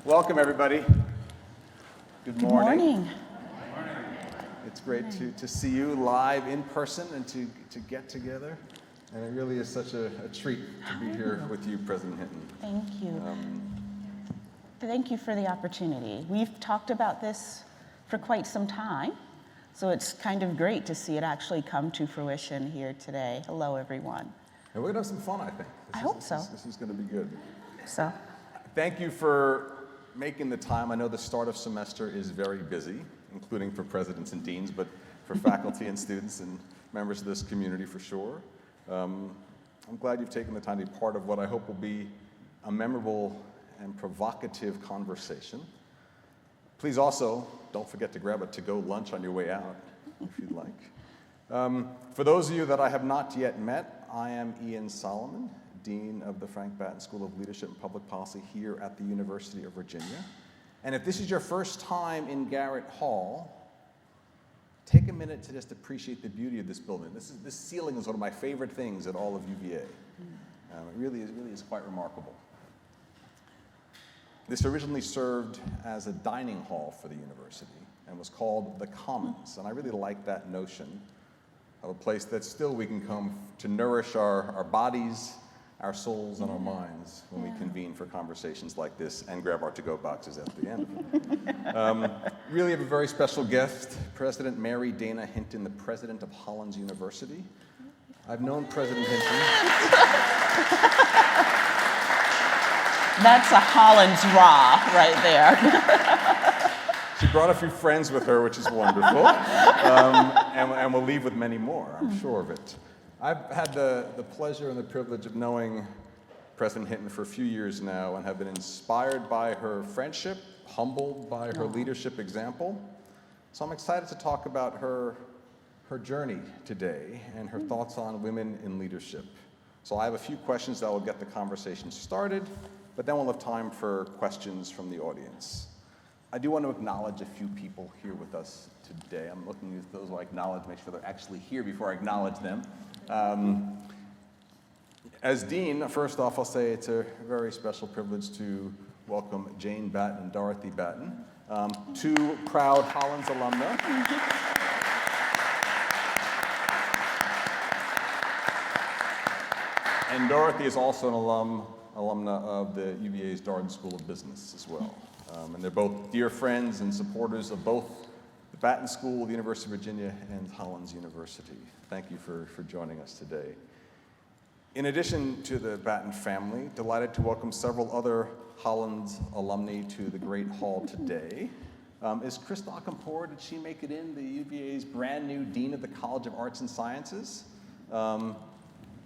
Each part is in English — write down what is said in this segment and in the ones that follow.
Welcome, everybody. Good morning. Good morning. It's great to see you live in person and to get together. And it really is such a treat to be here with you, President Hinton. Thank you. Thank you for the opportunity. We've talked about this for quite some time, so it's kind of great to see it actually come to fruition here today. Hello, everyone. And we're going to have some fun, I think. I hope so. This is going to be good. So, Thank you for making the time. I know the start of semester is very busy, including for presidents and deans, but for faculty and students and members of this community for sure. I'm glad you've taken the time to be part of what I hope will be a memorable and provocative conversation. Please also don't forget to grab a to-go lunch on your way out, if you'd like. For those of you that I have not yet met, I am Ian Solomon, Dean of the Frank Batten School of Leadership and Public Policy here at the University of Virginia. And if this is your first time in Garrett Hall, take a minute to just appreciate the beauty of this building. This ceiling is one of my favorite things at all of UVA. It really is quite remarkable. This originally served as a dining hall for the university and was called the Commons. And I really like that notion of a place that still we can come to nourish our bodies, our souls, and our minds when we convene for conversations like this and grab our to-go boxes at the end. Really have a very special guest, President Mary Dana Hinton, the President of Hollins University. I've known President Hinton. that's a Hollins raw right there. She brought a few friends with her, which is wonderful, and we'll leave with many more, I'm sure of it. I've had the pleasure and the privilege of knowing President Hinton for a few years now and have been inspired by her friendship, humbled by her leadership example. So I'm excited to talk about her journey today and her thoughts on women in leadership. So I have a few questions that will get the conversation started, but then we'll have time for questions from the audience. I do want to acknowledge a few people here with us today. I'm looking at those who I acknowledge, make sure they're actually here before I acknowledge them. As Dean, first off, I'll say it's a very special privilege to welcome Jane Batten and Dorothy Batten, two proud Hollins alumna. And Dorothy is also an alumna of the UVA's Batten School of Business as well. And they're both dear friends and supporters of both the Batten School, the University of Virginia, and Hollins University. Thank you for joining us today. In addition to the Batten family, delighted to welcome several other Hollins alumni to the Great Hall today. Is Chris Dockenpour, did she make it in, the UVA's brand new Dean of the College of Arts and Sciences?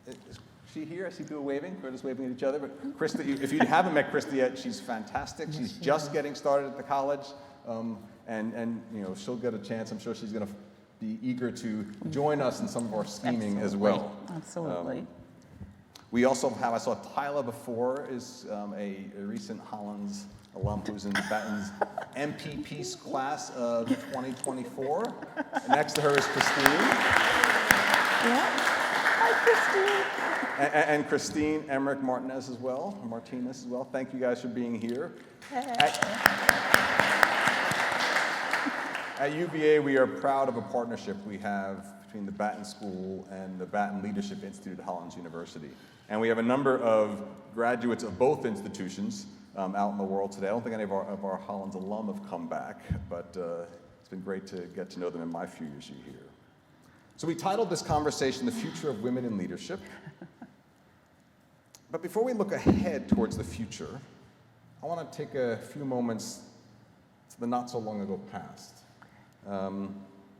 Is she here? I see people waving. We're just waving at each other. But Krista, if you haven't met Krista yet, she's fantastic. She's just getting started at the college, and you know she'll get a chance. I'm sure she's going to be eager to join us in some of our scheming as well. Absolutely. We also have, I saw Tyler before, is a recent Hollins alum who's in Batten's MP Peace class of 2024. Next to her is Christine. Yeah. Hi, Christine. And Christine Emmerich Martinez as well. Thank you guys for being here. At UVA, we are proud of a partnership we have between the Batten School and the Batten Leadership Institute at Hollins University. And we have a number of graduates of both institutions out in the world today. I don't think any of our Hollins alum have come back, but it's been great to get to know them in my few years here. So we titled this conversation, The Future of Women in Leadership. But before we look ahead towards the future, I want to take a few moments to the not so long ago past.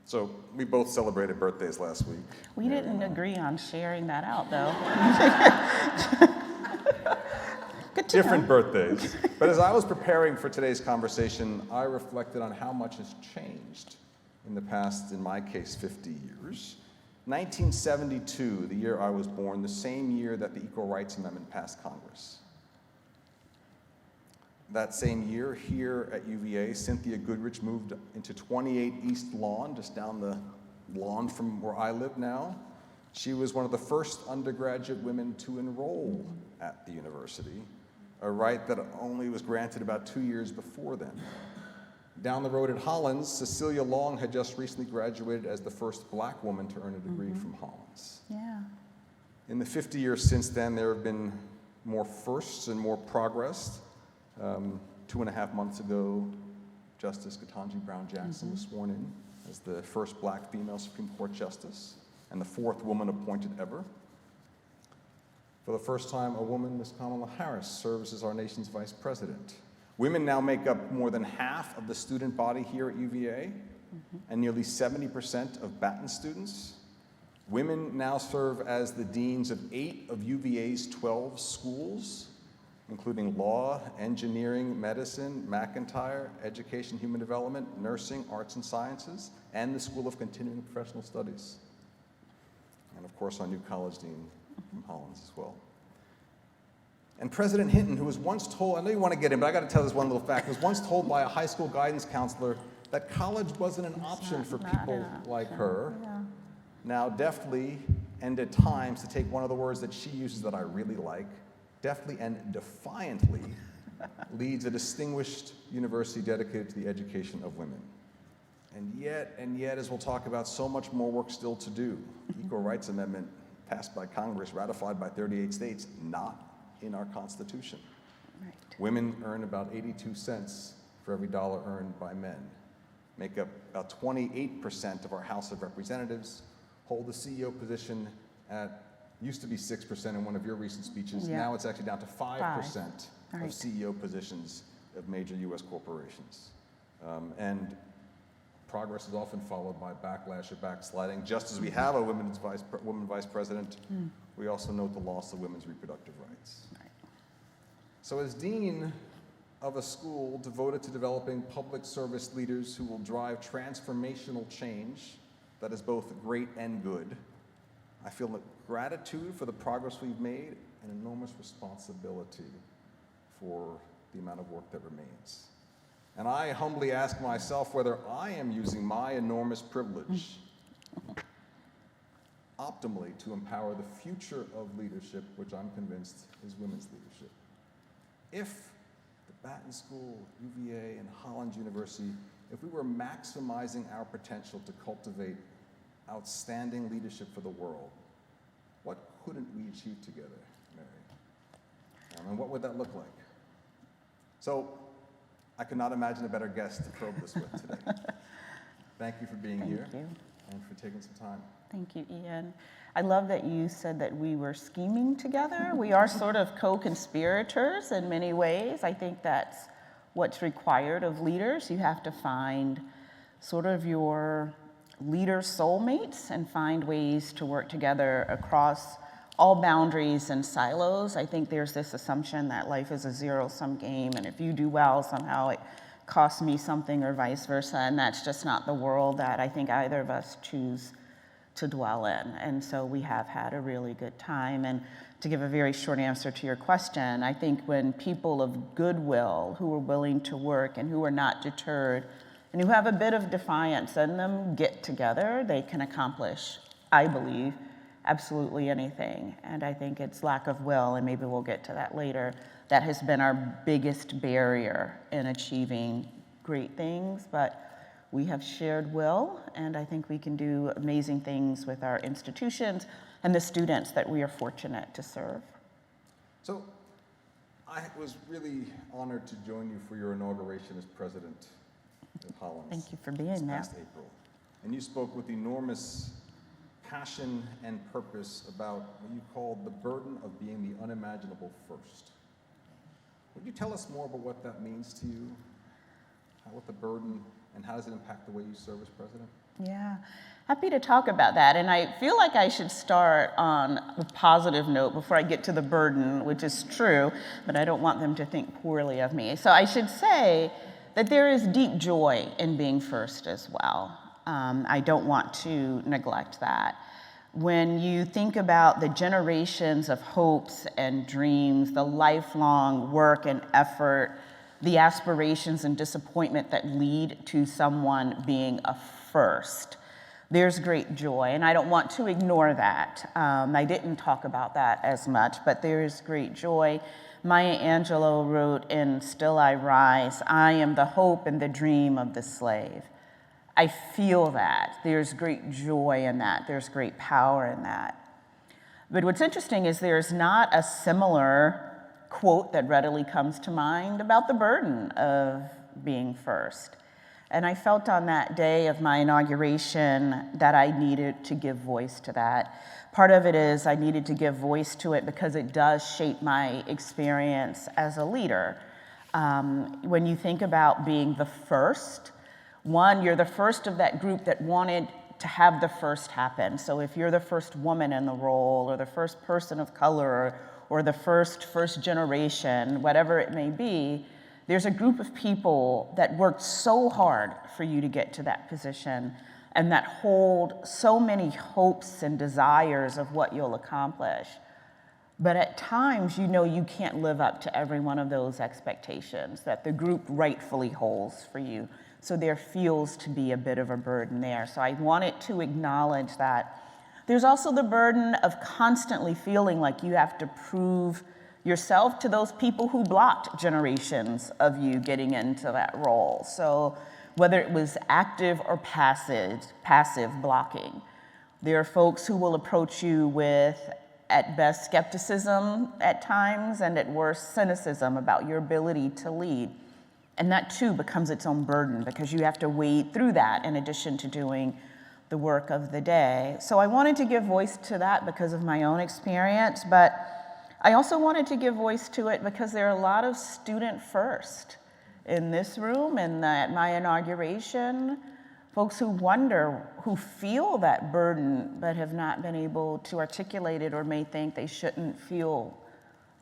So we both celebrated birthdays last week. We didn't agree on sharing that out, though. Good to Different know. birthdays. But as I was preparing for today's conversation, I reflected on how much has changed in the past, in my case, 50 years. 1972, the year I was born, the same year that the Equal Rights Amendment passed Congress. That same year, here at UVA, Cynthia Goodrich moved into 28 East Lawn, just down the lawn from where I live now. She was one of the first undergraduate women to enroll at the university, a right that only was granted about 2 years before then. Down the road at Hollins, Cecilia Long had just recently graduated as the first black woman to earn a degree from Hollins. Yeah. In the 50 years since then, there have been more firsts and more progress. 2.5 months ago, Justice Ketanji Brown Jackson was sworn in as the first black female Supreme Court justice and the 4th woman appointed ever. For the first time, a woman, Ms. Kamala Harris, serves as our nation's vice president. Women now make up more than half of the student body here at UVA and nearly 70% of Batten students. Women now serve as the deans of 8 of UVA's 12 schools, including law, engineering, medicine, McIntyre, education, human development, nursing, arts and sciences, and the School of Continuing Professional Studies. And of course, our new college dean from Hollins as well. And President Hinton, who was once told, I know you want to get in, but I got to tell this one little fact, was once told by a high school guidance counselor that college wasn't an option for people like her, now deftly, and at times, to take one of the words that she uses that I really like, deftly and defiantly leads a distinguished university dedicated to the education of women. And yet, as we'll talk about, so much more work still to do. Equal Rights Amendment passed by Congress, ratified by 38 states, not in our Constitution. Right. Women earn about 82 cents for every dollar earned by men, make up about 28% of our House of Representatives, hold the CEO position at, used to be 6% in one of your recent speeches, now it's actually down to 5% of CEO positions of major US corporations. And progress is often followed by backlash or backsliding. Just as we have a woman vice president, we also note the loss of women's reproductive rights. Right. So as dean of a school devoted to developing public service leaders who will drive transformational change that is both great and good, I feel gratitude for the progress we've made and enormous responsibility for the amount of work that remains. And I humbly ask myself whether I am using my enormous privilege optimally to empower the future of leadership, which I'm convinced is women's leadership. If the Batten School, UVA, and Hollins University, if we were maximizing our potential to cultivate outstanding leadership for the world, what couldn't we achieve together, Mary? And what would that look like? So, I could not imagine a better guest to probe this with today. Thank you for being here and for taking some time. Thank you, Ian. I love that you said that we were scheming together. We are sort of co-conspirators in many ways. I think that's what's required of leaders. You have to find sort of your leader soulmates and find ways to work together across all boundaries and silos. I think there's this assumption that life is a zero-sum game, and if you do well, somehow it costs me something or vice versa, and that's just not the world that I think either of us choose to dwell in. And so we have had a really good time. And to give a very short answer to your question, I think when people of goodwill who are willing to work and who are not deterred and who have a bit of defiance in them get together, they can accomplish, I believe, absolutely anything. And I think it's lack of will, and maybe we'll get to that later, that has been our biggest barrier in achieving great things. But we have shared will, and I think we can do amazing things with our institutions and the students that we are fortunate to serve. So I was really honored to join you for your inauguration as president of Hollins. Thank you for being there. Last April. And you spoke with enormous passion and purpose about what you called the burden of being the unimaginable first. Would you tell us more about what that means to you? What the burden, and how does it impact the way you serve as president? Yeah, happy to talk about that. And I feel like I should start on a positive note before I get to the burden, which is true, but I don't want them to think poorly of me. So I should say that there is deep joy in being first as well. I don't want to neglect that. When you think about the generations of hopes and dreams, the lifelong work and effort, the aspirations and disappointment that lead to someone being a first, there's great joy, and I don't want to ignore that. I didn't talk about that as much, but there's great joy. Maya Angelou wrote in Still I Rise, I am the hope and the dream of the slave. I feel that. There's great joy in that. There's great power in that. But what's interesting is there's not a similar quote that readily comes to mind about the burden of being first. And I felt on that day of my inauguration that I needed to give voice to that. Part of it is I needed to give voice to it because it does shape my experience as a leader. When you think about being the first, one, you're the first of that group that wanted to have the first happen. So if you're the first woman in the role, or the first person of color, or the first generation, whatever it may be, there's a group of people that worked so hard for you to get to that position and that hold so many hopes and desires of what you'll accomplish. But at times, you know you can't live up to every one of those expectations that the group rightfully holds for you. So there feels to be a bit of a burden there. So I wanted to acknowledge that. There's also the burden of constantly feeling like you have to prove yourself to those people who blocked generations of you getting into that role. So whether it was active or passive blocking, there are folks who will approach you with, at best, skepticism at times, and at worst, cynicism about your ability to lead. And that too becomes its own burden because you have to wade through that in addition to doing the work of the day. So I wanted to give voice to that because of my own experience, but I also wanted to give voice to it because there are a lot of student first in this room and at my inauguration, folks who wonder, who feel that burden but have not been able to articulate it or may think they shouldn't feel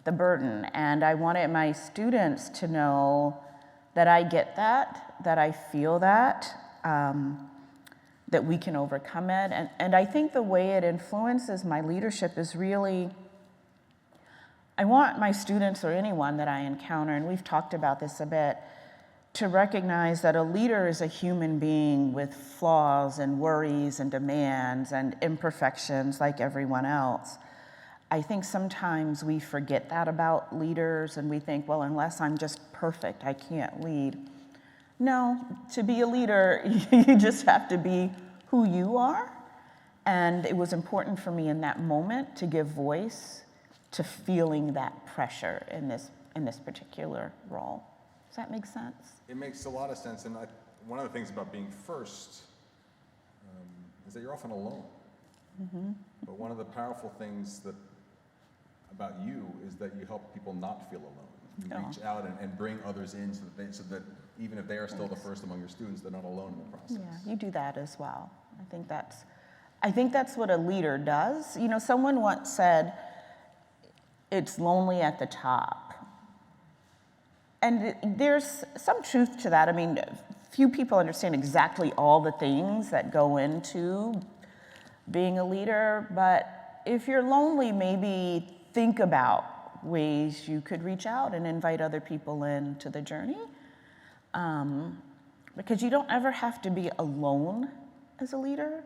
the burden. And I wanted my students to know that I get that I feel that we can overcome it. And I think the way it influences my leadership is really, I want my students or anyone that I encounter, and we've talked about this a bit, to recognize that a leader is a human being with flaws and worries and demands and imperfections like everyone else. I think sometimes we forget that about leaders and we think, well, unless I'm just perfect, I can't lead. No, to be a leader, you just have to be who you are. And it was important for me in that moment to give voice to feeling that pressure in this particular role. Does that make sense? It makes a lot of sense, and one of the things about being first is that you're often alone. Mm-hmm. But one of the powerful things about you is that you help people not feel alone. You reach out and bring others in so that even if they are still the first among your students, they're not alone in the process. Yeah, you do that as well. I think that's what a leader does. You know, someone once said, it's lonely at the top. And there's some truth to that. I mean, few people understand exactly all the things that go into being a leader, but if you're lonely, maybe think about ways you could reach out and invite other people into the journey. Because you don't ever have to be alone as a leader,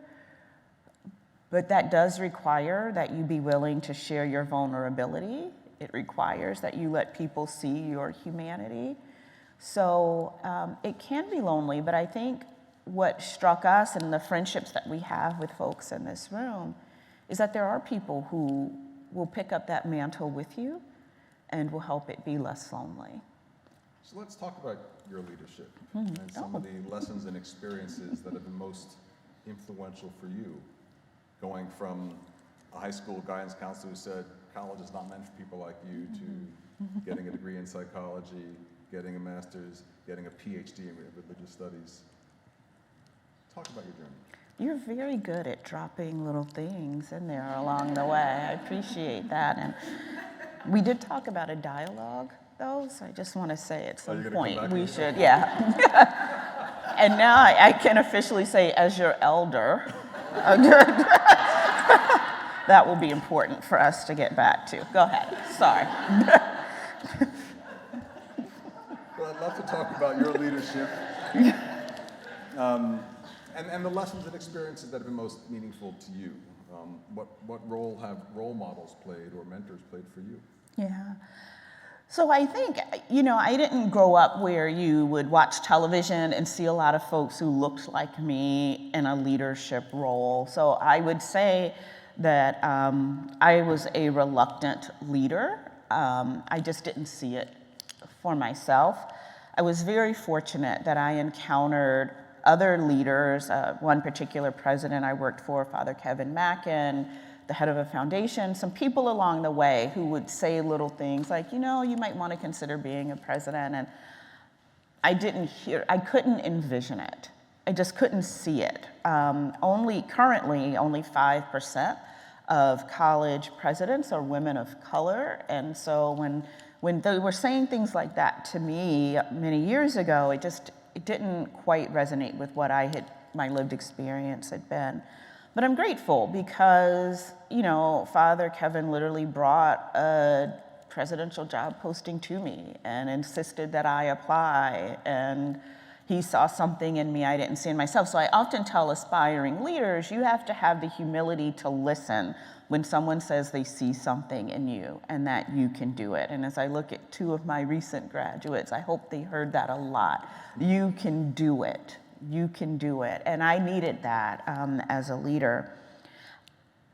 but that does require that you be willing to share your vulnerability. It requires that you let people see your humanity. So it can be lonely, but I think what struck us and the friendships that we have with folks in this room is that there are people who will pick up that mantle with you and will help it be less lonely. So let's talk about your leadership and some of the lessons and experiences that have been most influential for you, going from a high school guidance counselor who said, college is not meant for people like you, to getting a degree in psychology, getting a master's, getting a PhD in religious studies. Talk about your journey. You're very good at dropping little things in there along the way. I appreciate that. And we did talk about a dialogue, though, so I just want to say at some point we should, yeah. And now I can officially say, as your elder, that will be important for us to get back to. Go ahead. Sorry. Well, I'd love to talk about your leadership And the lessons and experiences that have been most meaningful to you. What role have role models played or mentors played for you? Yeah. So I think, I didn't grow up where you would watch television and see a lot of folks who looked like me in a leadership role. So I would say that I was a reluctant leader. I just didn't see it for myself. I was very fortunate that I encountered other leaders, one particular president I worked for, Father Kevin Mackin, the head of a foundation, some people along the way who would say little things like, you might want to consider being a president. And I couldn't envision it. I just couldn't see it. Currently, only 5% of college presidents are women of color. And so when they were saying things like that to me many years ago, it didn't quite resonate with what my lived experience had been. But I'm grateful because, Father Kevin literally brought a presidential job posting to me and insisted that I apply. And he saw something in me I didn't see in myself. So I often tell aspiring leaders, you have to have the humility to listen when someone says they see something in you and that you can do it. And as I look at 2 of my recent graduates, I hope they heard that a lot. You can do it. You can do it. And I needed that as a leader.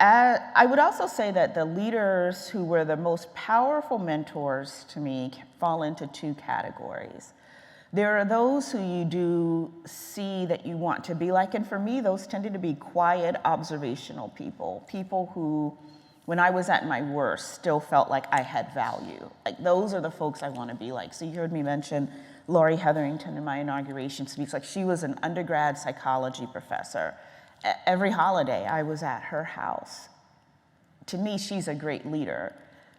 I would also say that the leaders who were the most powerful mentors to me fall into 2 categories. There are those who you do see that you want to be like, and for me, those tended to be quiet, observational people who, when I was at my worst, still felt like I had value. Like, those are the folks I want to be like. So you heard me mention Laurie Hetherington in my inauguration speech. Like, she was an undergrad psychology professor. Every holiday, I was at her house. To me, she's a great leader.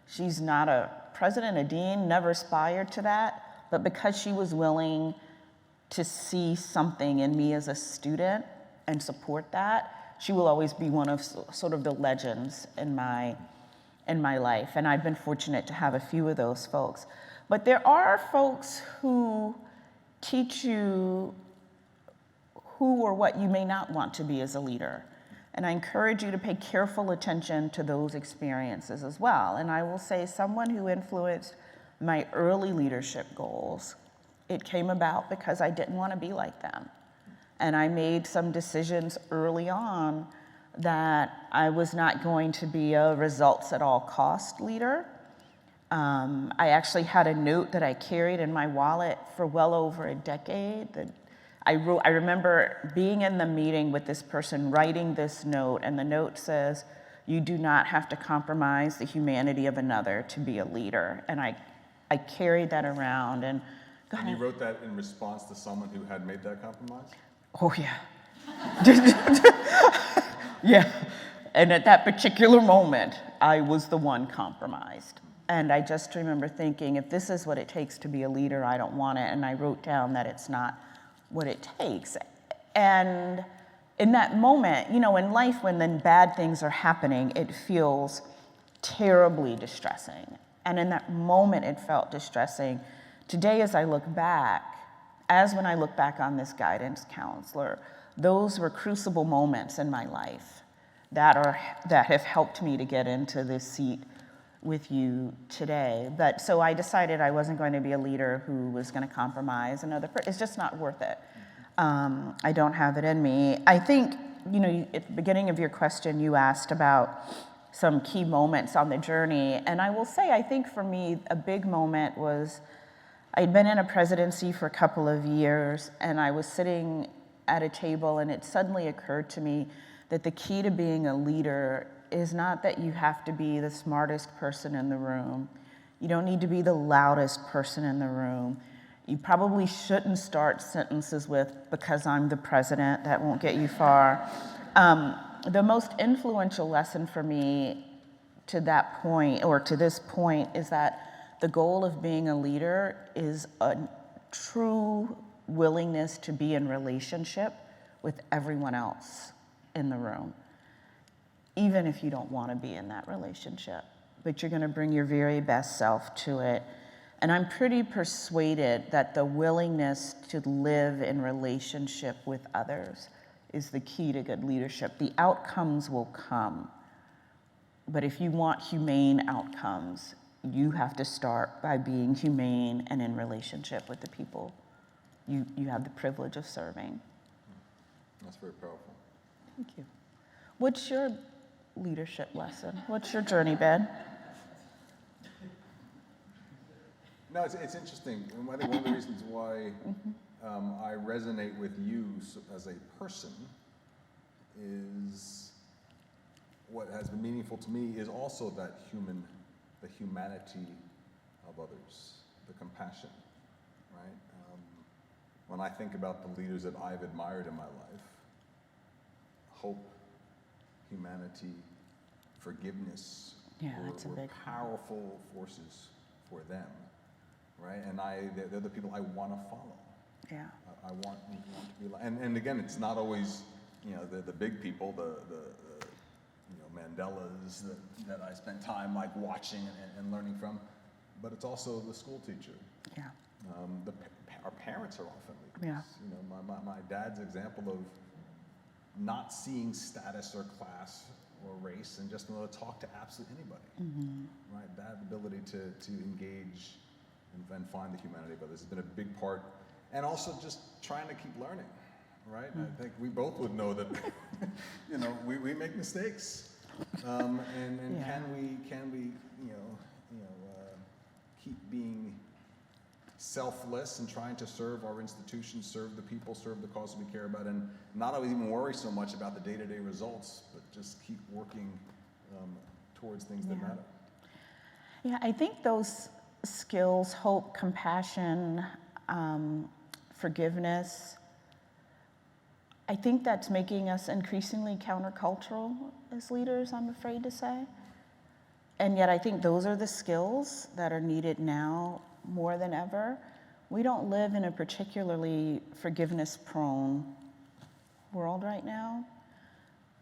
She's not a president, a dean, never aspired to that. But because she was willing to see something in me as a student and support that, she will always be one of sort of the legends in my life. And I've been fortunate to have a few of those folks. But there are folks who teach you who or what you may not want to be as a leader. And I encourage you to pay careful attention to those experiences as well. And I will say, someone who influenced my early leadership goals, it came about because I didn't want to be like them. And I made some decisions early on that I was not going to be a results at all cost leader. I actually had a note that I carried in my wallet for well over a decade that I remember being in the meeting with this person, writing this note, and the note says, "You do not have to compromise the humanity of another to be a leader." And I carried that around. And you wrote that in response to someone who had made that compromise? Oh, yeah. Yeah. And at that particular moment, I was the one compromised. And I just remember thinking, if this is what it takes to be a leader, I don't want it. And I wrote down that it's not what it takes. And in that moment, in life, when then bad things are happening, it feels terribly distressing. And in that moment, it felt distressing. Today, as I look back, when I look back on this guidance counselor, those were crucible moments in my life that have helped me to get into this seat with you today. But so I decided I wasn't going to be a leader who was going to compromise another person. It's just not worth it. I don't have it in me. I think, at the beginning of your question, you asked about some key moments on the journey. And I will say, I think for me, a big moment was I'd been in a presidency for a couple of years, and I was sitting at a table, and it suddenly occurred to me that the key to being a leader is not that you have to be the smartest person in the room. You don't need to be the loudest person in the room. You probably shouldn't start sentences with, "because I'm the president." That won't get you far. The most influential lesson for me to that point, or to this point, is that the goal of being a leader is a true willingness to be in relationship with everyone else in the room, even if you don't want to be in that relationship, but you're going to bring your very best self to it. And I'm pretty persuaded that the willingness to live in relationship with others is the key to good leadership. The outcomes will come, but if you want humane outcomes, you have to start by being humane and in relationship with the people you have the privilege of serving. That's very powerful. Thank you. What's your leadership lesson? What's your journey been? No, it's interesting. And I think one of the reasons why I resonate with you as a person is what has been meaningful to me is also that the humanity of others, the compassion, right? When I think about the leaders that I've admired in my life, hope, humanity, forgiveness were powerful forces for them, right? And they're the people I want to follow. Yeah. I want to be like, and again, it's not always, the big people, the Mandelas that I spent time like watching and learning from, but it's also the school teacher. Yeah. Our parents are often leaders. Yeah. My dad's example of not seeing status or class or race and just to talk to absolutely anybody, right? That ability to engage and find the humanity of others has been a big part, and also just trying to keep learning, right? I think we both would know that, we make mistakes, and Yeah. can we keep being selfless and trying to serve our institutions, serve the people, serve the causes we care about, and not always even worry so much about the day-to-day results, but just keep working towards things that matter. Yeah, I think those skills, hope, compassion, forgiveness, I think that's making us increasingly countercultural as leaders, I'm afraid to say. And yet I think those are the skills that are needed now more than ever. We don't live in a particularly forgiveness-prone world right now.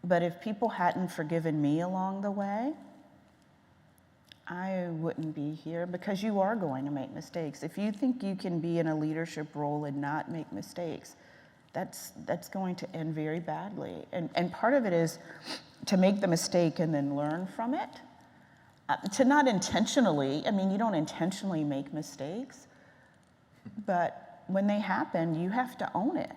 But if people hadn't forgiven me along the way, I wouldn't be here, because you are going to make mistakes. If you think you can be in a leadership role and not make mistakes, that's going to end very badly. And part of it is to make the mistake and then learn from it. To not intentionally, you don't intentionally make mistakes, but when they happen, you have to own it.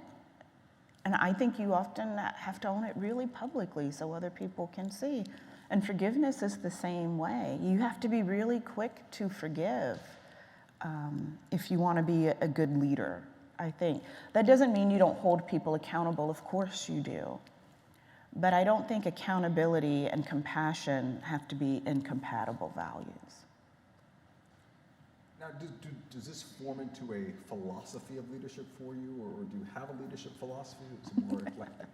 And I think you often have to own it really publicly so other people can see. And forgiveness is the same way. You have to be really quick to forgive if you want to be a good leader, I think. That doesn't mean you don't hold people accountable. Of course you do. But I don't think accountability and compassion have to be incompatible values. Now, does this form into a philosophy of leadership for you, or do you have a leadership philosophy that's more eclectic?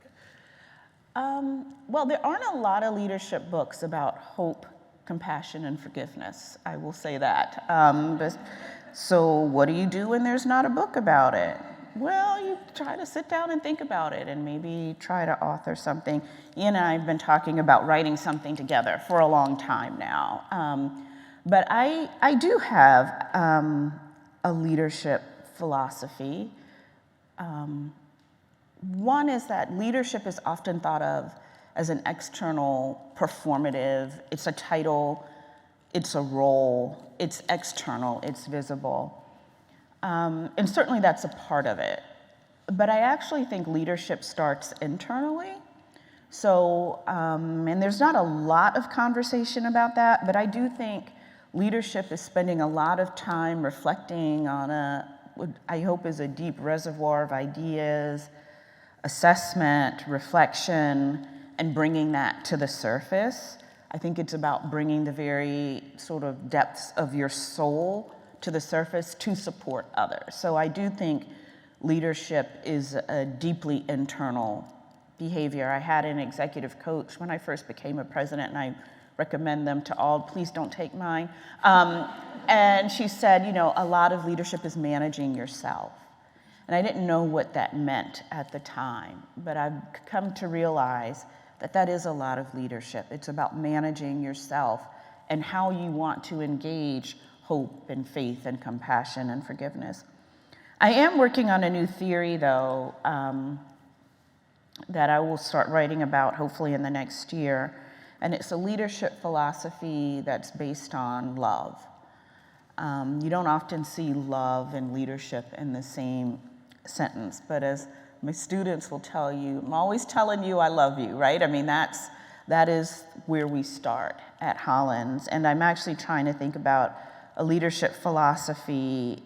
Well, there aren't a lot of leadership books about hope, compassion, and forgiveness, I will say that. So what do you do when there's not a book about it? Well, you try to sit down and think about it and maybe try to author something. Ian and I have been talking about writing something together for a long time now. But I do have a leadership philosophy. One is that leadership is often thought of as an external performative. It's a title, it's a role, it's external, it's visible. And certainly that's a part of it. But I actually think leadership starts internally. So, and there's not a lot of conversation about that, but I do think leadership is spending a lot of time reflecting on what I hope is a deep reservoir of ideas, assessment, reflection, and bringing that to the surface. I think it's about bringing the very sort of depths of your soul to the surface to support others. So I do think leadership is a deeply internal behavior. I had an executive coach when I first became a president, and I recommend them to all. Please don't take mine. And she said, a lot of leadership is managing yourself. And I didn't know what that meant at the time, but I've come to realize that that is a lot of leadership. It's about managing yourself and how you want to engage hope and faith and compassion and forgiveness. I am working on a new theory, though, that I will start writing about hopefully in the next year. And it's a leadership philosophy that's based on love. You don't often see love and leadership in the same sentence, but as my students will tell you, I'm always telling you I love you, right? I mean, that is where we start at Hollins. And I'm actually trying to think about a leadership philosophy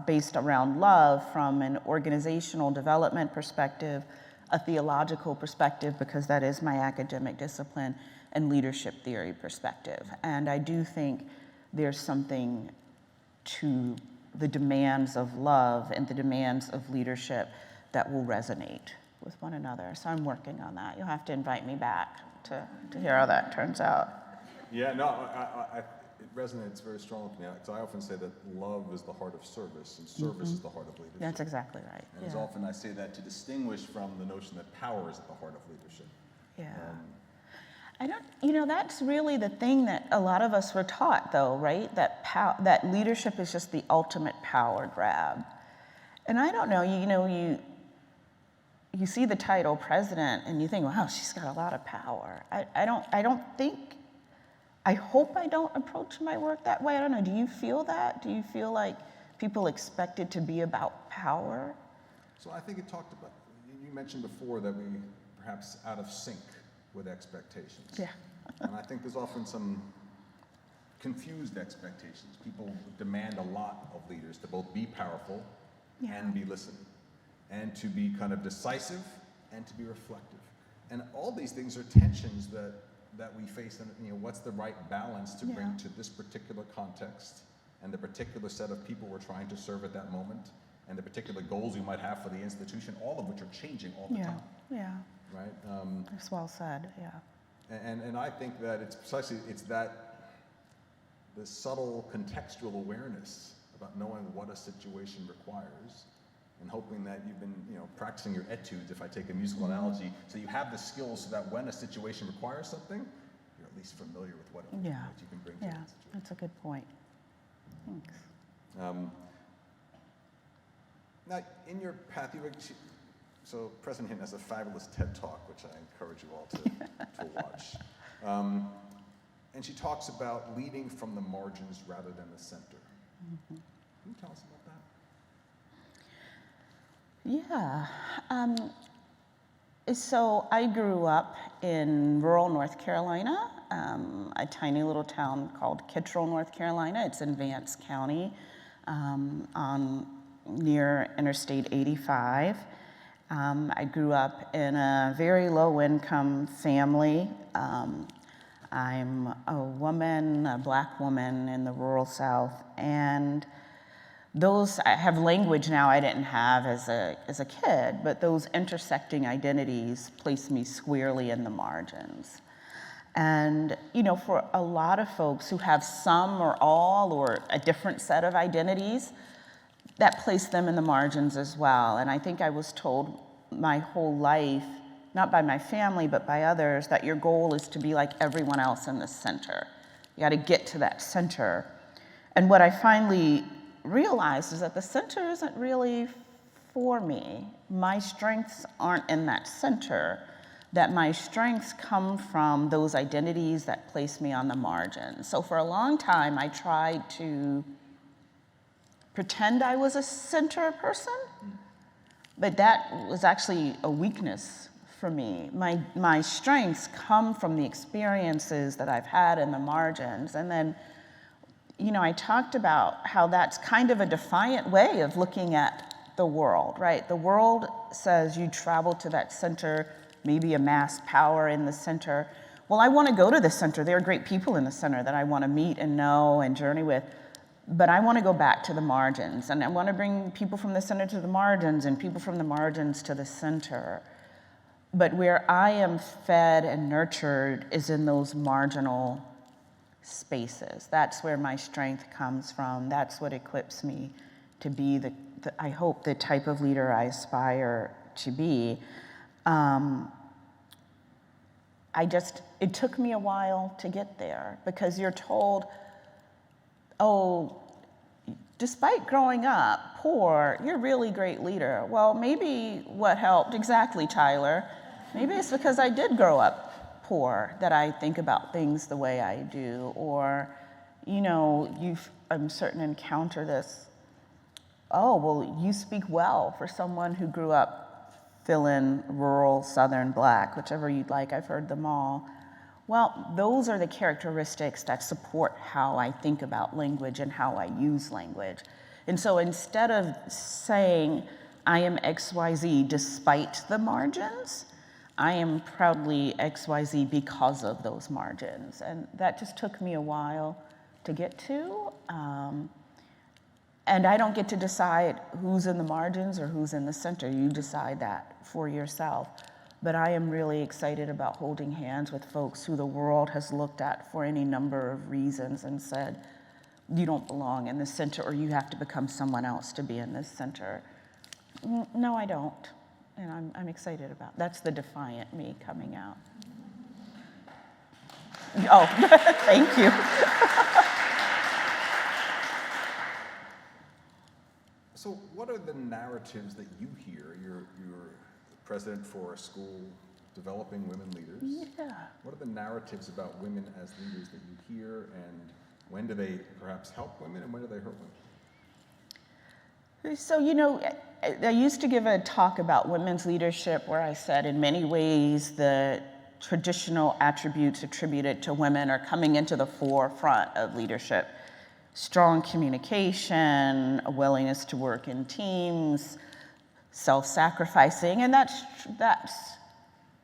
based around love from an organizational development perspective, a theological perspective, because that is my academic discipline, and leadership theory perspective. And I do think there's something to the demands of love and the demands of leadership that will resonate with one another. So I'm working on that. You'll have to invite me back to hear how that turns out. Yeah, no, it resonates very strongly with me, because I often say that love is the heart of service, and service is the heart of leadership. That's exactly right. And as often I say that to distinguish from the notion that power is at the heart of leadership. Yeah. That's really the thing that a lot of us were taught, though, right? That leadership is just the ultimate power grab. And I don't know, you see the title president and you think, wow, she's got a lot of power. I hope I don't approach my work that way. I don't know, do you feel that? Do you feel like people expect it to be about power? So I think you mentioned before that we perhaps out of sync with expectations. Yeah. And I think there's often some confused expectations. People demand a lot of leaders to both be powerful and be listening, and to be kind of decisive and to be reflective. And all these things are tensions that we face, and what's the right balance to bring to this particular context and the particular set of people we're trying to serve at that moment, and the particular goals we might have for the institution, all of which are changing all the time. Yeah. Right? That's well said, yeah. And I think that it's the subtle contextual awareness about knowing what a situation requires, and hoping that you've been practicing your etudes, if I take a musical analogy, so you have the skills so that when a situation requires something, you're at least familiar with what you can bring to that situation. That's a good point. Thanks. Now, in your path, so President Hinton has a fabulous TED Talk, which I encourage you all to watch. And she talks about leading from the margins rather than the center. Mm-hmm. Can you tell us about that? Yeah. So I grew up in rural North Carolina, a tiny little town called Kittrell, North Carolina. It's in Vance County, near Interstate 85. I grew up in a very low-income family. I'm a black woman in the rural South, and I have language now I didn't have as a kid, but those intersecting identities place me squarely in the margins. And, for a lot of folks who have some or all or a different set of identities, that placed them in the margins as well. And I think I was told my whole life, not by my family, but by others, that your goal is to be like everyone else in the center. You got to get to that center. And what I finally realized is that the center isn't really for me. My strengths aren't in that center, that my strengths come from those identities that place me on the margins. So for a long time, I tried to pretend I was a center person, but that was actually a weakness for me. My strengths come from the experiences that I've had in the margins. And then, I talked about how that's kind of a defiant way of looking at the world, right? The world says you travel to that center, maybe amass power in the center. Well, I want to go to the center. There are great people in the center that I want to meet and know and journey with. But I want to go back to the margins, and I want to bring people from the center to the margins and people from the margins to the center. But where I am fed and nurtured is in those marginal spaces. That's where my strength comes from. That's what equips me to be I hope, the type of leader I aspire to be. It took me a while to get there, because you're told, despite growing up poor, you're a really great leader. Well, maybe what helped, exactly, Tyler, maybe it's because I did grow up poor that I think about things the way I do. Or, you know, I'm certain encounter this, oh, well, you speak well for someone who grew up fill in rural, southern, black, whichever you'd like, I've heard them all. Well, those are the characteristics that support how I think about language and how I use language. And so instead of saying, I am XYZ despite the margins, I am proudly XYZ because of those margins. And that just took me a while to get to. And I don't get to decide who's in the margins or who's in the center. You decide that for yourself. But I am really excited about holding hands with folks who the world has looked at for any number of reasons and said, you don't belong in the center, or you have to become someone else to be in this center. No, I don't. And I'm excited about it. That's the defiant me coming out. Oh, thank you. So what are the narratives that you hear? You're president for a school developing women leaders. Yeah. What are the narratives about women as leaders that you hear, and when do they perhaps help women and when do they hurt women? So, you know, I used to give a talk about women's leadership where I said in many ways the traditional attributes attributed to women are coming into the forefront of leadership. Strong communication, a willingness to work in teams, self-sacrificing, and that's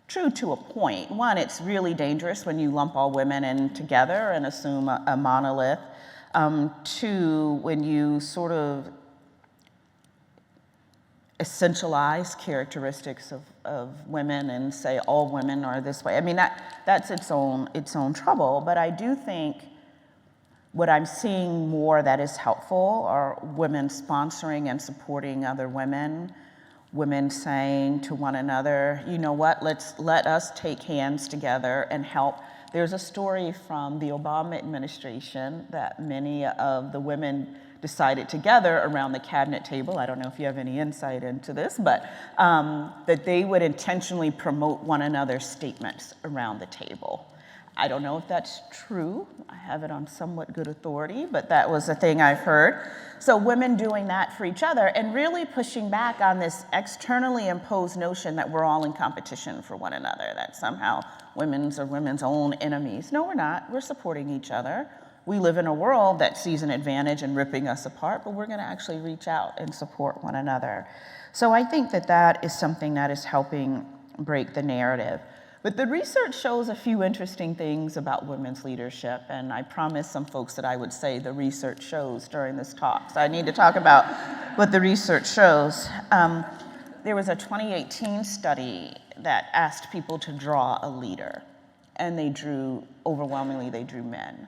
true to a point. One, it's really dangerous when you lump all women in together and assume a monolith. Two, when you sort of essentialize characteristics of women and say all women are this way. I mean, that's its own trouble, but I do think what I'm seeing more that is helpful are women sponsoring and supporting other women, women saying to one another, you know what, let us take hands together and help. There's a story from the Obama administration that many of the women decided together around the cabinet table, I don't know if you have any insight into this, but that they would intentionally promote one another's statements around the table. I don't know if that's true. I have it on somewhat good authority, but that was a thing I've heard. So women doing that for each other and really pushing back on this externally imposed notion that we're all in competition for one another, that somehow women's are women's own enemies. No, we're not. We're supporting each other. We live in a world that sees an advantage in ripping us apart, but we're going to actually reach out and support one another. So I think that is something that is helping break the narrative. But the research shows a few interesting things about women's leadership, and I promised some folks that I would say the research shows during this talk. So I need to talk about what the research shows. There was a 2018 study that asked people to draw a leader, and overwhelmingly they drew men.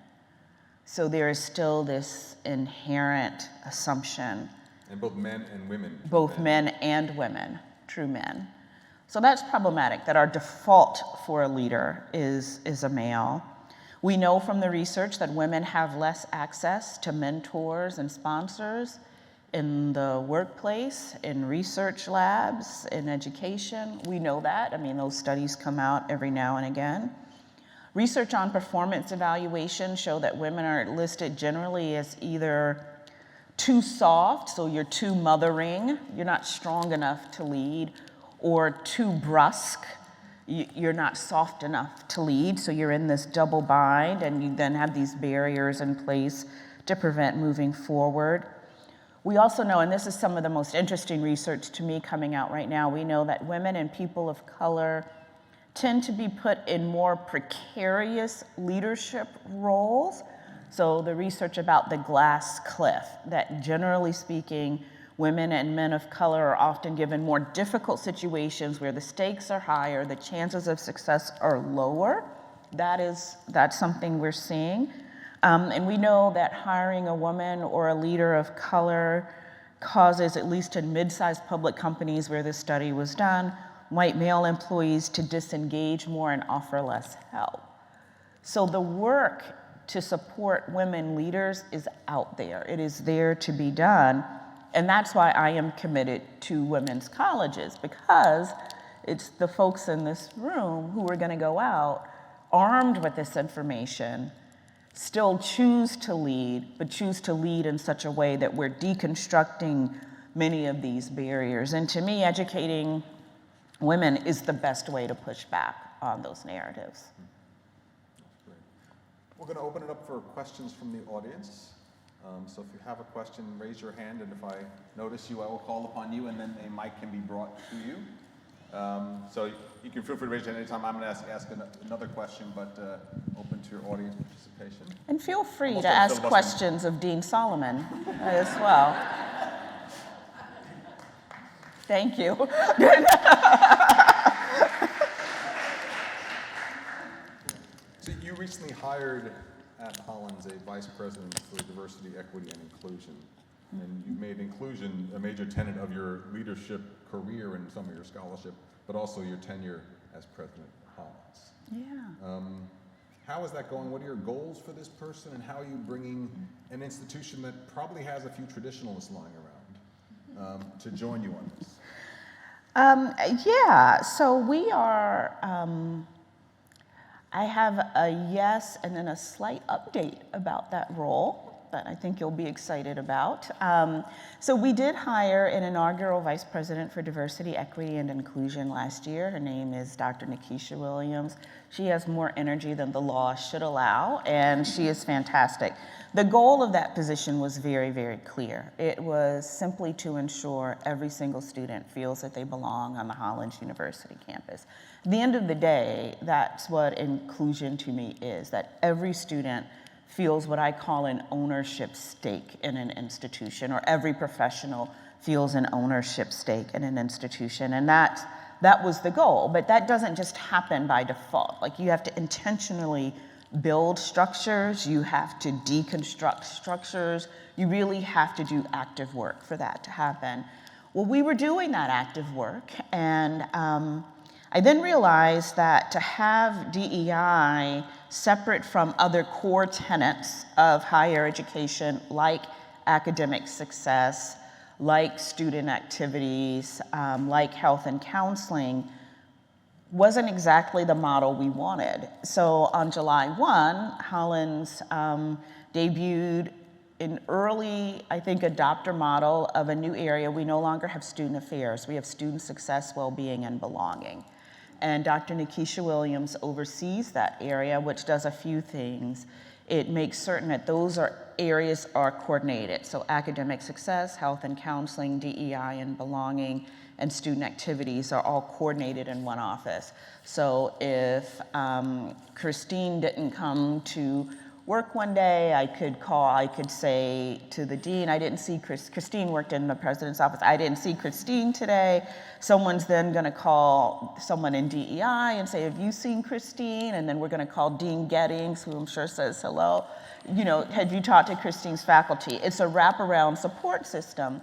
So there is still this inherent assumption. And both men and women. Both men and women, true men. So that's problematic, that our default for a leader is a male. We know from the research that women have less access to mentors and sponsors in the workplace, in research labs, in education. We know that. I mean, those studies come out every now and again. Research on performance evaluation show that women are listed generally as either too soft, so you're too mothering, you're not strong enough to lead, or too brusque, you're not soft enough to lead, so you're in this double bind, and you then have these barriers in place to prevent moving forward. We also know, and this is some of the most interesting research to me coming out right now, we know that women and people of color tend to be put in more precarious leadership roles. So the research about the glass cliff, that generally speaking, women and men of color are often given more difficult situations where the stakes are higher, the chances of success are lower. That's something we're seeing. And we know that hiring a woman or a leader of color causes, at least in mid-sized public companies where this study was done, white male employees to disengage more and offer less help. So the work to support women leaders is out there. It is there to be done. And that's why I am committed to women's colleges, because it's the folks in this room who are going to go out armed with this information, still choose to lead, but choose to lead in such a way that we're deconstructing many of these barriers. And to me, educating women is the best way to push back on those narratives. Great. We're going to open it up for questions from the audience. So if you have a question, raise your hand, and if I notice you, I will call upon you, and then a mic can be brought to you. So you can feel free to raise your hand anytime. I'm going to ask another question, but open to your audience participation. And feel free to ask questions of Dean Solomon as well. Thank you. So you recently hired at Hollins a vice president for diversity, equity, and inclusion. And you've made inclusion a major tenet of your leadership career and some of your scholarship, but also your tenure as president of Hollins. Yeah. How is that going? What are your goals for this person, and how are you bringing an institution that probably has a few traditionalists lying around to join you on this? Yeah, so we are, I have a yes and then a slight update about that role that I think you'll be excited about. So we did hire an inaugural vice president for diversity, equity, and inclusion last year. Her name is Dr. Nikisha Williams. She has more energy than the law should allow, and she is fantastic. The goal of that position was very, very clear. It was simply to ensure every single student feels that they belong on the Hollins University campus. At the end of the day, that's what inclusion to me is, that every student feels what I call an ownership stake in an institution, or every professional feels an ownership stake in an institution, and that was the goal. But that doesn't just happen by default. Like, you have to intentionally build structures, you have to deconstruct structures, you really have to do active work for that to happen. Well, we were doing that active work, and I then realized that to have DEI separate from other core tenets of higher education, like academic success, like student activities, like health and counseling, wasn't exactly the model we wanted. So on July 1, Hollins debuted an early, I think, adopter model of a new area. We no longer have student affairs. We have student success, well-being, and belonging. And Dr. Nikisha Williams oversees that area, which does a few things. It makes certain that those areas are coordinated. So academic success, health and counseling, DEI and belonging, and student activities are all coordinated in one office. So if Christine didn't come to work one day, I could say to the dean, I didn't see Christine worked in the president's office, I didn't see Christine today. Someone's then gonna call someone in DEI and say, have you seen Christine? And then we're gonna call Dean Gettings, who I'm sure says hello. You know, have you talked to Christine's faculty? It's a wraparound support system.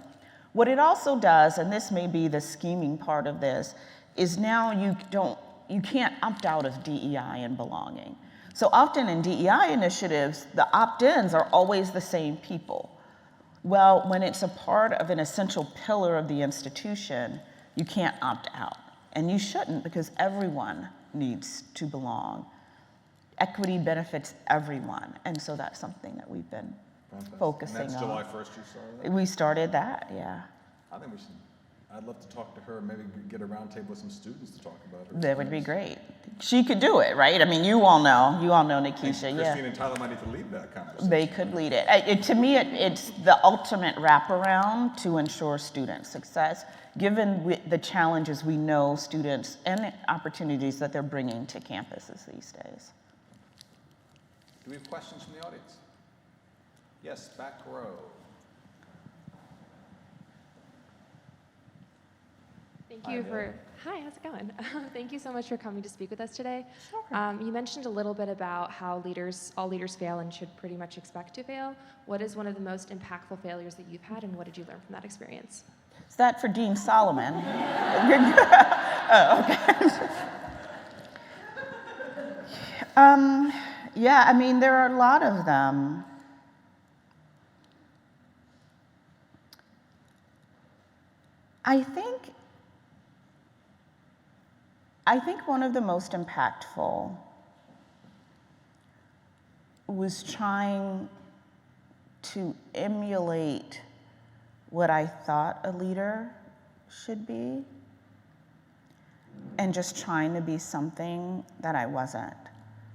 What it also does, and this may be the scheming part of this, is now you can't opt out of DEI and belonging. So often in DEI initiatives, the opt-ins are always the same people. Well, when it's a part of an essential pillar of the institution, you can't opt out. And you shouldn't, because everyone needs to belong. Equity benefits everyone. And so that's something that we've been focusing on. And that's July 1st you started that? We started that, yeah. I think I'd love to talk to her, maybe get a roundtable with some students to talk about her. That would be great. She could do it, right? I mean, you all know Nikisha, yeah. Christine and Tyler might need to lead that conversation. They could lead it. To me, it's the ultimate wraparound to ensure student success, given the challenges we know students and the opportunities that they're bringing to campuses these days. Do we have questions from the audience? Yes, back row. Hi, how's it going? Thank you so much for coming to speak with us today. Sure. You mentioned a little bit about how all leaders fail and should pretty much expect to fail. What is one of the most impactful failures that you've had, and what did you learn from that experience? Is that for Dean Solomon? Oh, okay. Yeah, I mean, there are a lot of them. I think one of the most impactful was trying to emulate what I thought a leader should be, and just trying to be something that I wasn't.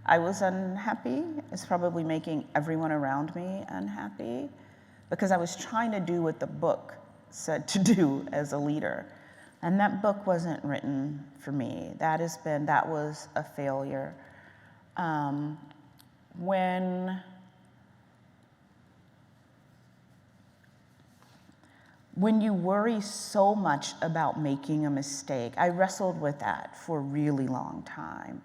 I was unhappy. It's probably making everyone around me unhappy, because I was trying to do what the book said to do as a leader. And that book wasn't written for me. That was a failure. When you worry so much about making a mistake, I wrestled with that for a really long time.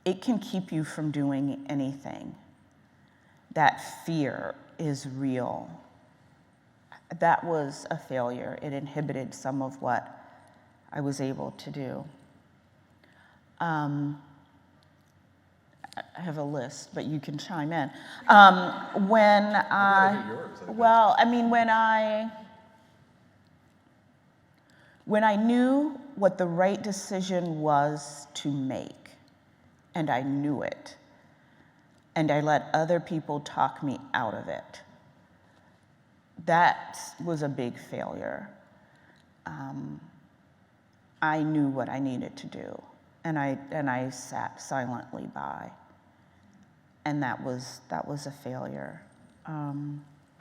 It can keep you from doing anything. That fear is real. That was a failure. It inhibited some of what I was able to do. I have a list, but you can chime in. When I knew what the right decision was to make, and I knew it, and I let other people talk me out of it, that was a big failure. I knew what I needed to do, and I sat silently by, and that was a failure. You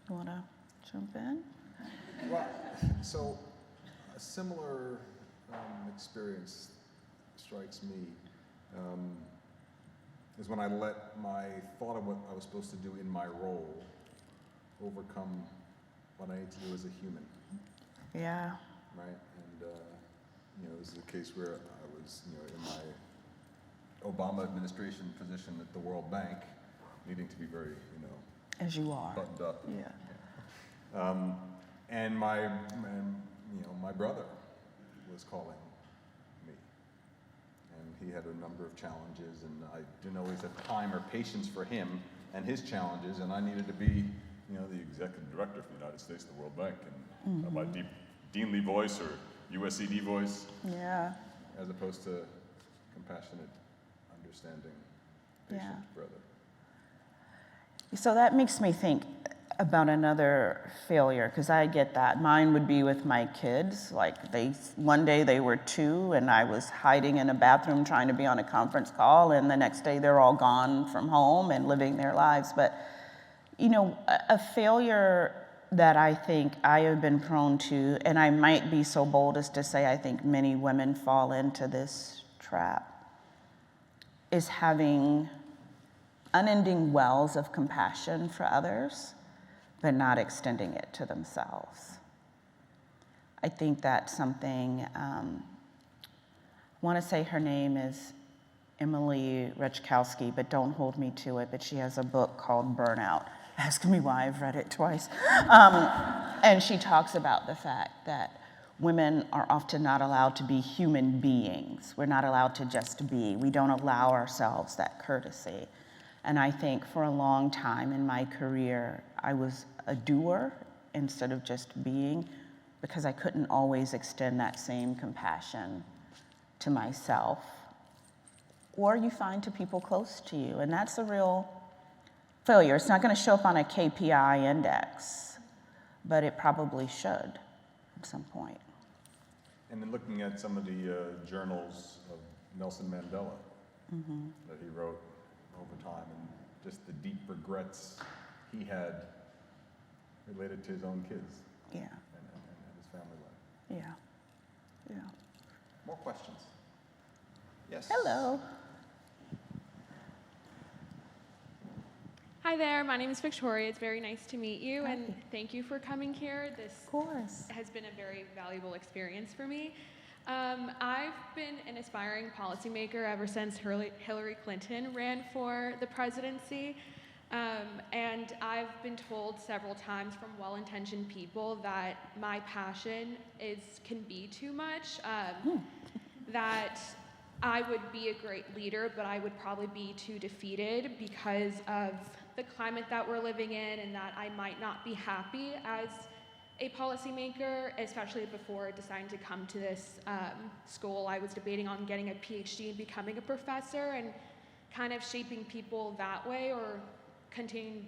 want to jump in? Well, so a similar experience strikes me is when I let my thought of what I was supposed to do in my role overcome what I need to do as a human. Yeah. Right? And, this is a case where I was, in my Obama administration position at the World Bank, needing to be very, as you are. buttoned up. Yeah. And my brother was calling me, and he had a number of challenges, and I didn't always have time or patience for him and his challenges, and I needed to be, the executive director for the United States of the World Bank, and my deanly voice or USCD voice, Yeah. as opposed to compassionate, understanding, patient brother. So that makes me think about another failure, because I get that. Mine would be with my kids. Like one day they were 2 and I was hiding in a bathroom trying to be on a conference call, and the next day they're all gone from home and living their lives. But, a failure that I think I have been prone to, and I might be so bold as to say I think many women fall into this trap, is having unending wells of compassion for others, but not extending it to themselves. I think that's something, I want to say her name is Emily Rechkowski, but don't hold me to it, but she has a book called Burnout. Ask me why, I've read it twice. And she talks about the fact that women are often not allowed to be human beings. We're not allowed to just be. We don't allow ourselves that courtesy. And I think for a long time in my career, I was a doer instead of just being, because I couldn't always extend that same compassion to myself. Or you find to people close to you, and that's a real failure. It's not going to show up on a KPI index, but it probably should at some point. And then looking at some of the journals of Nelson Mandela that he wrote over time, and just the deep regrets he had related to his own kids. Yeah. And his family life. Yeah. More questions? Yes. Hello. Hi there, my name is Victoria. It's very nice to meet you, and thank you for coming here. This Of course. has been a very valuable experience for me. I've been an aspiring policymaker ever since Hillary Clinton ran for the presidency, and I've been told several times from well-intentioned people that my passion can be too much, that I would be a great leader, but I would probably be too defeated because of the climate that we're living in, and that I might not be happy as a policymaker, especially before deciding to come to this school. I was debating on getting a PhD and becoming a professor and kind of shaping people that way, or continuing,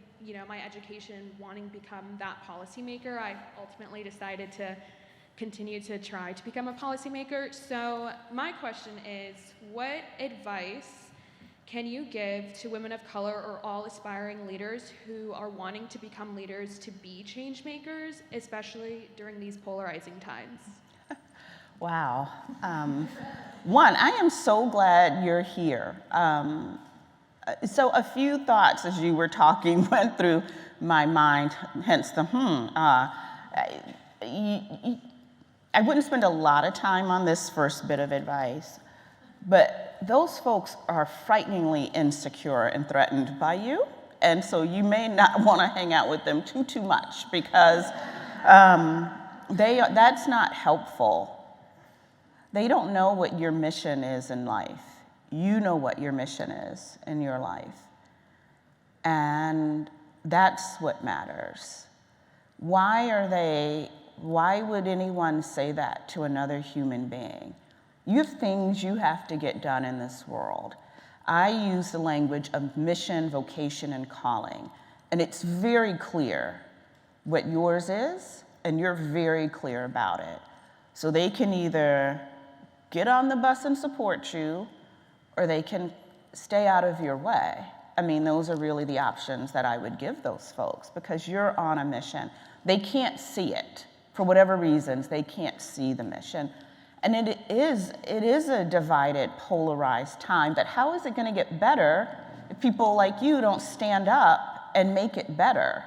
my education, wanting to become that policymaker. I ultimately decided to continue to try to become a policymaker. So my question is, what advice can you give to women of color or all aspiring leaders who are wanting to become leaders to be change makers, especially during these polarizing times? Wow. One, I am so glad you're here. So a few thoughts as you were talking went through my mind, hence the I wouldn't spend a lot of time on this first bit of advice, but those folks are frighteningly insecure and threatened by you, and so you may not want to hang out with them too much, because that's not helpful. They don't know what your mission is in life. You know what your mission is in your life, and that's what matters. Why would anyone say that to another human being? You have things you have to get done in this world. I use the language of mission, vocation, and calling, and it's very clear what yours is, and you're very clear about it. So they can either get on the bus and support you, or they can stay out of your way. I mean, those are really the options that I would give those folks, because you're on a mission. They can't see it. For whatever reasons, they can't see the mission. And it is a divided, polarized time, but how is it gonna get better if people like you don't stand up and make it better?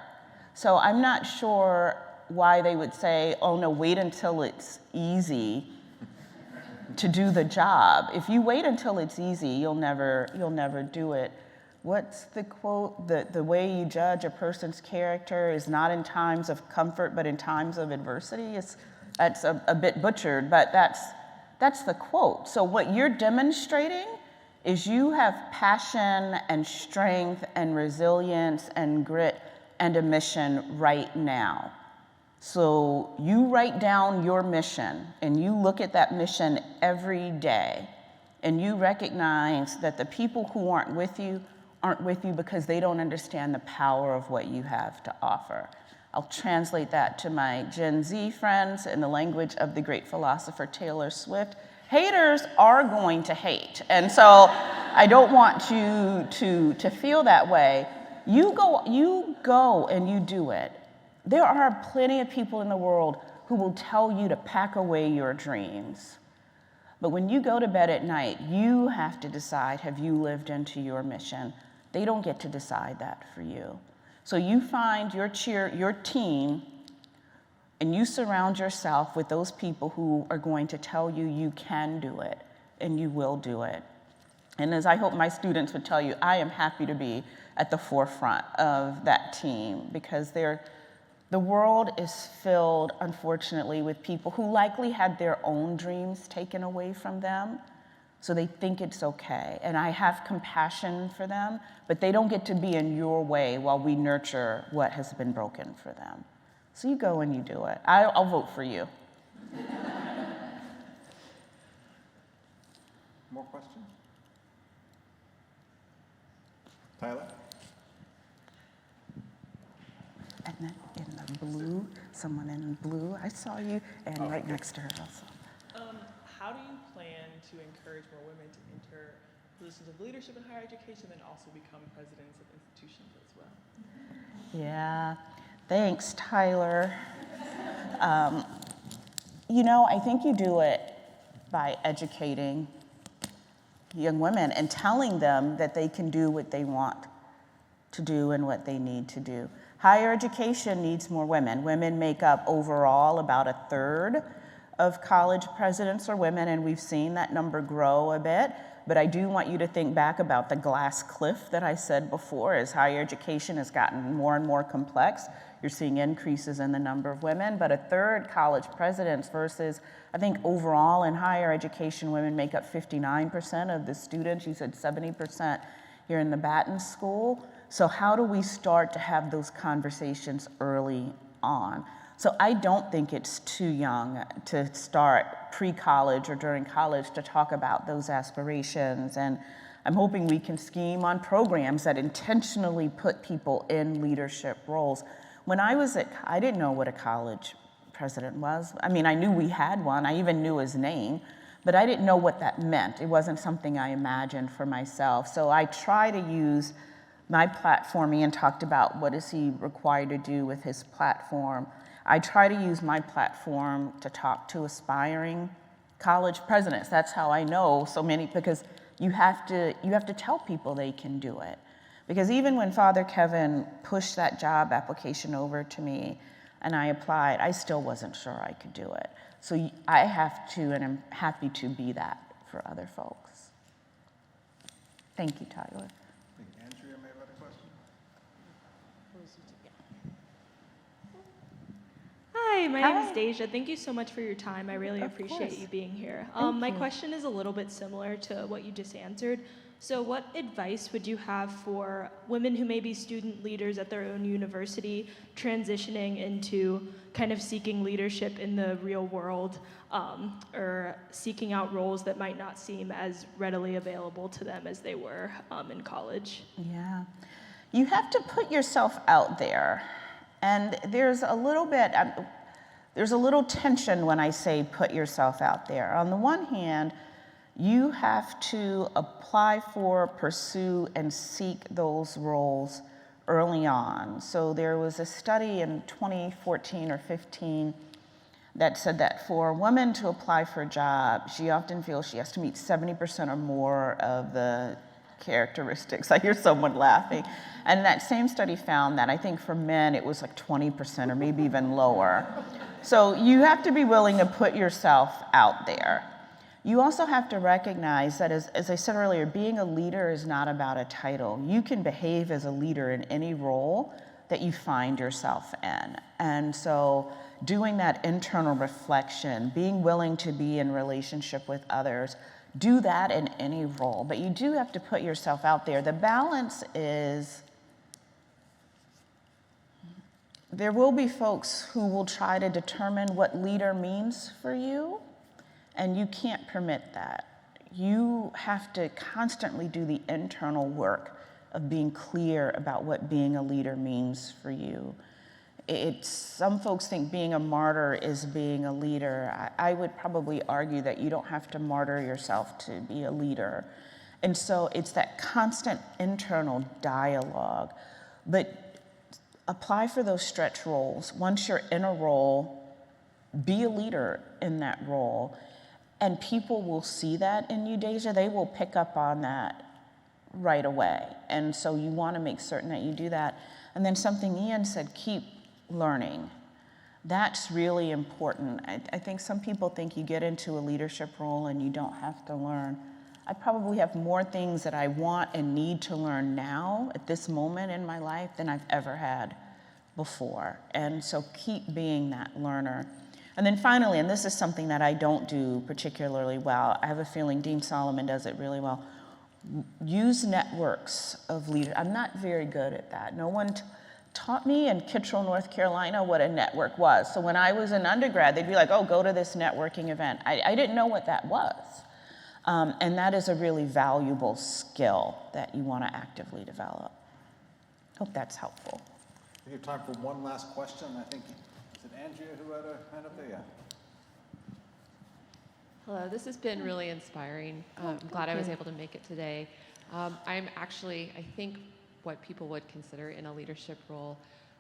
So I'm not sure why they would say, oh no, wait until it's easy to do the job. If you wait until it's easy, you'll never do it. What's the quote? The way you judge a person's character is not in times of comfort, but in times of adversity. That's a bit butchered, but that's the quote. So what you're demonstrating is you have passion and strength and resilience and grit and a mission right now. So you write down your mission and you look at that mission every day, and you recognize that the people who aren't with you because they don't understand the power of what you have to offer. I'll translate that to my Gen Z friends in the language of the great philosopher Taylor Swift. Haters are going to hate. And so I don't want you to feel that way. You go and you do it. There are plenty of people in the world who will tell you to pack away your dreams. But when you go to bed at night, you have to decide, have you lived into your mission? They don't get to decide that for you. So you find your team, and you surround yourself with those people who are going to tell you you can do it, and you will do it. And as I hope my students would tell you, I am happy to be at the forefront of that team, because the world is filled, unfortunately, with people who likely had their own dreams taken away from them, so they think it's okay. And I have compassion for them, but they don't get to be in your way while we nurture what has been broken for them. So you go and you do it. I'll vote for you. More questions? Tyler? And then in the blue, someone in blue, I saw you, and right next to her also. How do you plan to encourage more women to enter positions of leadership in higher education and also become presidents of institutions as well? Yeah, thanks, Tyler. I think you do it by educating young women and telling them that they can do what they want to do and what they need to do. Higher education needs more women. Women make up overall about 1/3 of college presidents are women, and we've seen that number grow a bit. But I do want you to think back about the glass cliff that I said before. As higher education has gotten more and more complex, you're seeing increases in the number of women, but 1/3 college presidents versus, I think overall in higher education, women make up 59% of the students. You said 70% here in the Batten School. So how do we start to have those conversations early on? So I don't think it's too young to start pre-college or during college to talk about those aspirations. And I'm hoping we can scheme on programs that intentionally put people in leadership roles. When I was I didn't know what a college president was. I mean, I knew we had one. I even knew his name, but I didn't know what that meant. It wasn't something I imagined for myself. So I try to use my platform. Ian talked about what is he required to do with his platform. I try to use my platform to talk to aspiring college presidents. That's how I know so many, because you have to tell people they can do it. Because even when Father Kevin pushed that job application over to me and I applied, I still wasn't sure I could do it. So I have to, and I'm happy to be that for other folks. Thank you, Tyler. I think Andrea may have had a question. Hi, my Hi. name is Deja. Thank you so much for your time. I really Of appreciate course. you being here. Thank My you. question is a little bit similar to what you just answered. So what advice would you have for women who may be student leaders at their own university, transitioning into kind of seeking leadership in the real world, or seeking out roles that might not seem as readily available to them as they were in college? Yeah. You have to put yourself out there. And there's a little tension when I say put yourself out there. On the one hand, you have to apply for, pursue, and seek those roles early on. So there was a study in 2014 or 15 that said that for a woman to apply for a job, she often feels she has to meet 70% or more of the characteristics. I hear someone laughing. And that same study found that I think for men it was like 20% or maybe even lower. So you have to be willing to put yourself out there. You also have to recognize that, as I said earlier, being a leader is not about a title. You can behave as a leader in any role that you find yourself in. And so doing that internal reflection, being willing to be in relationship with others, do that in any role. But you do have to put yourself out there. The balance is there will be folks who will try to determine what leader means for you, and you can't permit that. You have to constantly do the internal work of being clear about what being a leader means for you. Some folks think being a martyr is being a leader. I would probably argue that you don't have to martyr yourself to be a leader. And so it's that constant internal dialogue. But apply for those stretch roles. Once you're in a role, be a leader in that role. And people will see that in you, Deja. They will pick up on that right away. And so you want to make certain that you do that. And then something Ian said, keep learning. That's really important. I think some people think you get into a leadership role and you don't have to learn. I probably have more things that I want and need to learn now at this moment in my life than I've ever had before. And so keep being that learner. And then finally, and this is something that I don't do particularly well, I have a feeling Dean Solomon does it really well, use networks of leaders. I'm not very good at that. No one taught me in Kittrell, North Carolina, what a network was. So when I was an undergrad, they'd be like, oh, go to this networking event. I didn't know what that was. And that is a really valuable skill that you want to actively develop. Hope that's helpful. We have time for one last question. I think, is it Andrea who had a hand up there? Yeah. Hello, this has been really inspiring. I'm glad I was able to make it today. I'm actually, I think, what people would consider in a leadership role,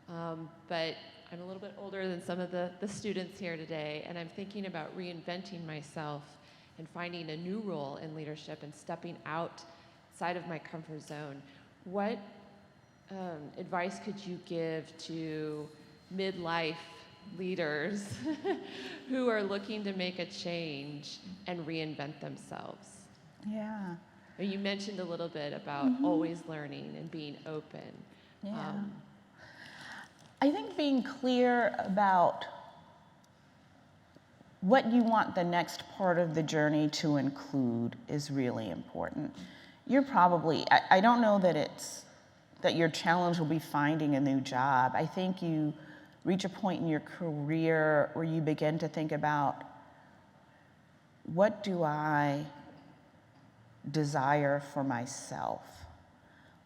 but I'm a little bit older than some of the students here today, and I'm thinking about reinventing myself and finding a new role in leadership and stepping outside of my comfort zone. What advice could you give to midlife leaders who are looking to make a change and reinvent themselves? Yeah. You mentioned a little bit about always learning and being open. Yeah. I think being clear about what you want the next part of the journey to include is really important. You're probably, I don't know that your challenge will be finding a new job. I think you reach a point in your career where you begin to think about, what do I desire for myself?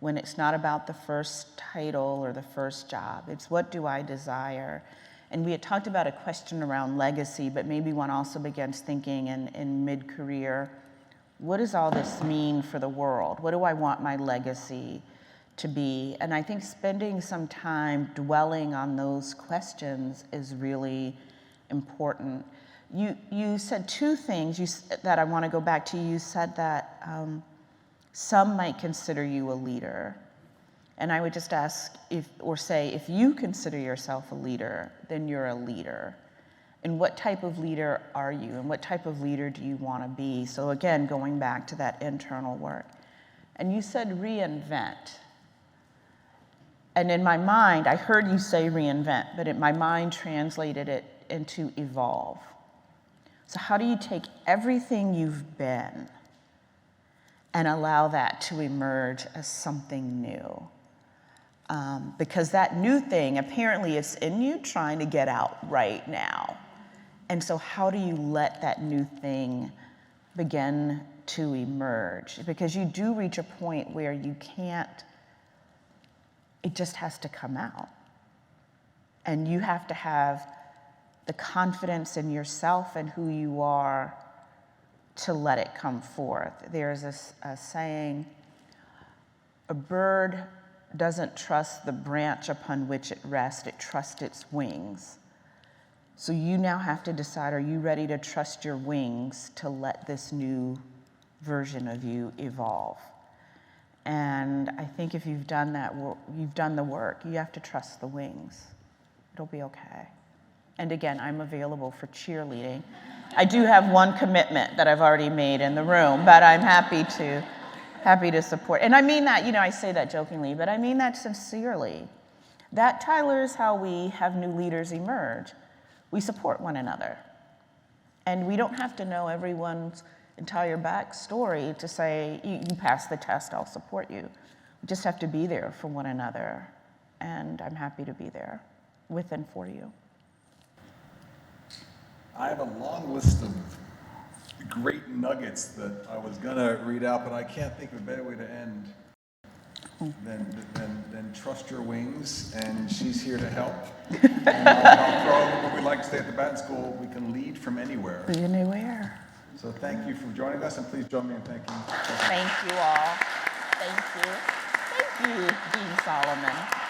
When it's not about the first title or the first job, it's what do I desire? And we had talked about a question around legacy, but maybe one also begins thinking in mid-career, what does all this mean for the world? What do I want my legacy to be? And I think spending some time dwelling on those questions is really important. You said two things that I want to go back to. You said that some might consider you a leader. And I would just ask, if you consider yourself a leader, then you're a leader. And what type of leader are you? And what type of leader do you want to be? So again, going back to that internal work. And you said reinvent. And in my mind, I heard you say reinvent, but in my mind translated it into evolve. So how do you take everything you've been and allow that to emerge as something new? Because that new thing, apparently it's in you trying to get out right now. And so how do you let that new thing begin to emerge? Because you do reach a point where you can't, it just has to come out. And you have to have the confidence in yourself and who you are to let it come forth. There's a saying, a bird doesn't trust the branch upon which it rests, it trusts its wings. So you now have to decide, are you ready to trust your wings to let this new version of you evolve? And I think if you've done that, you've done the work. You have to trust the wings. It'll be okay. And again, I'm available for cheerleading. I do have one commitment that I've already made in the room, but I'm happy to support. And I mean that, I say that jokingly, but I mean that sincerely. That, Tyler, is how we have new leaders emerge. We support one another. And we don't have to know everyone's entire backstory to say, you pass the test, I'll support you. We just have to be there for one another. And I'm happy to be there with and for you. I have a long list of great nuggets that I was going to read out, but I can't think of a better way to end than trust your wings, and she's here to help. And I'll throw what we like to say at the Batten School, we can lead from anywhere. Anywhere. So thank you for joining us, and please join me in thanking. Thank you all. Thank you. Thank you, Dean Solomon.